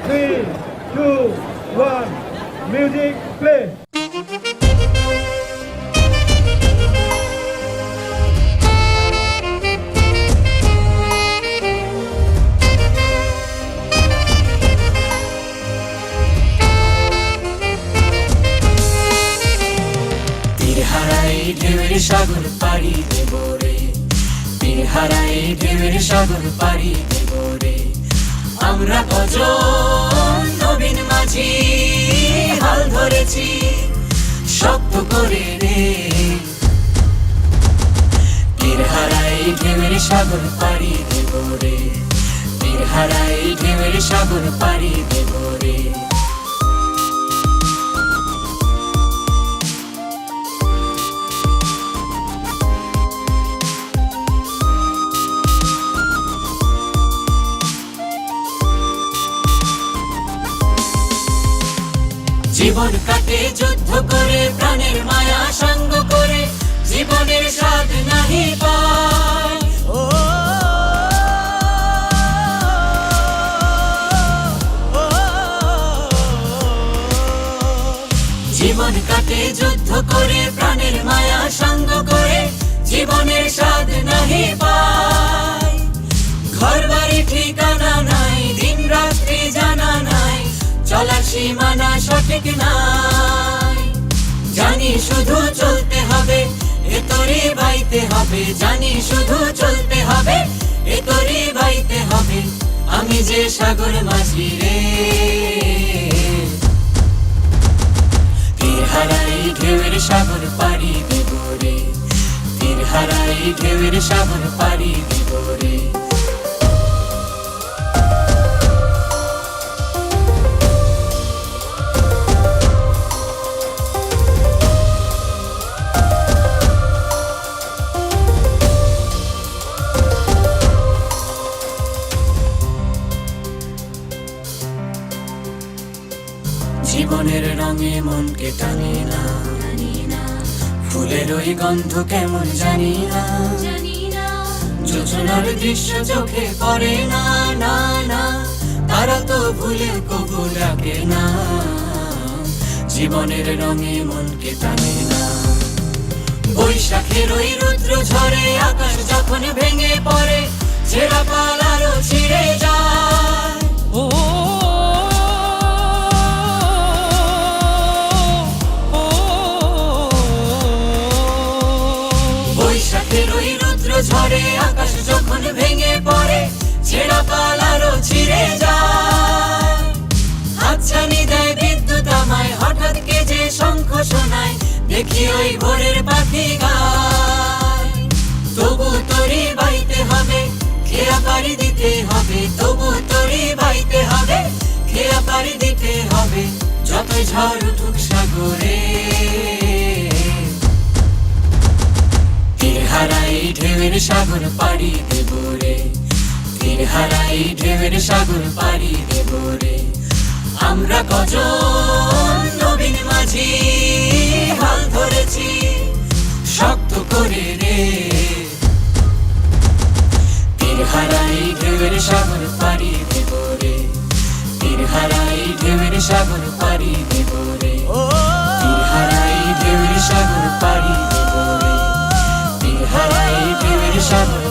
3, 2, 1, music play. হারাই ঢেউয়ের সাগর পাড়ি দেব রে, তীর হারাই ঢেউয়ের সাগর পাড়ি দেব রে। আমরা কজন নবীন মাঝি হাল ধরেছি শক্ত করে রে, তীর হারাই ঢেউয়ের সাগর পাড়ি দেব রে, তীর হারাই ঢেউয়ের সাগর পাড়ি দেব রে। জীবন কাটে যুদ্ধ করে, প্রাণের মায়া সঙ্গ করে, জীবনের স্বাদ নাহি পায়। জীবন কাটে যুদ্ধ করে, প্রাণের মায়া সঙ্গ করে, জীবনের স্বাদ নাহি পায়। ঘর বাড়ি ঠিকানা নাই, দিন রাত্রি জানা নাই, চলার সীমানা সঠিক নাই। জানি শুধু চলতে হবে, এ তরি বাইতে হবে, জানি শুধু চলতে হবে, এ তরি বাইতে হবে। আমি যে সাগর মাঝি রে, তীর হারাই ঢেউয়ের সাগর পাড়ি দেব রে, তীর হারাই ঢেউয়ের সাগর পাড়ি দেব রে। জীবনের রঙে মনকে টানি না, ফুলের ওই গন্ধ কেমন জানি না, যোজনার দৃশ্য চোখে পড়ে না, না না, তারা তো ভুলে কবু ডাকে না। জীবনের রঙে মনকে টানে না, বৈশাখের ওই রুদ্র ঝরে, আকাশ যখন ভেঙে পড়ে, ছেঁড়া পাল আরো ছিঁড়ে যায়। বৈশাখের ওই রুদ্র ঝরে, আকাশ যখন ভেঙে পড়ে, ছেঁড়া পাল আরো ছিঁড়ে যায়। হাতছানি দেয় বিদ্যুৎ আমায়, হঠাৎ কে যে শঙ্খ শোনায়, দেখি ওই ভোরের পাখি গায়। তবু তরি বাইতে হবে, খেয়া পাড়ি দিতে হবে, তবু তরি বাইতে হবে, খেয়া পাড়ি দিতে হবে, যতই ঝড় উঠুক সাগরে। তীর হারাই ঢেউয়ের সাগর পাড়ি দেব রে, তীর হারাই ঢেউয়ের সাগর পাড়ি দেব রে। আমরা কজন নবীন মাঝি হাল ধরেছি শক্ত করে রে, তীর হারাই ঢেউয়ের সাগর পাড়ি দেব রে, তীর হারাই ঢেউয়ের সাগর পাড়ি দেব রে, তীর হারাই ঢেউয়ের সাগর পাড়ি দেব রে, তীর হারাই ঢেউয়ের সাগর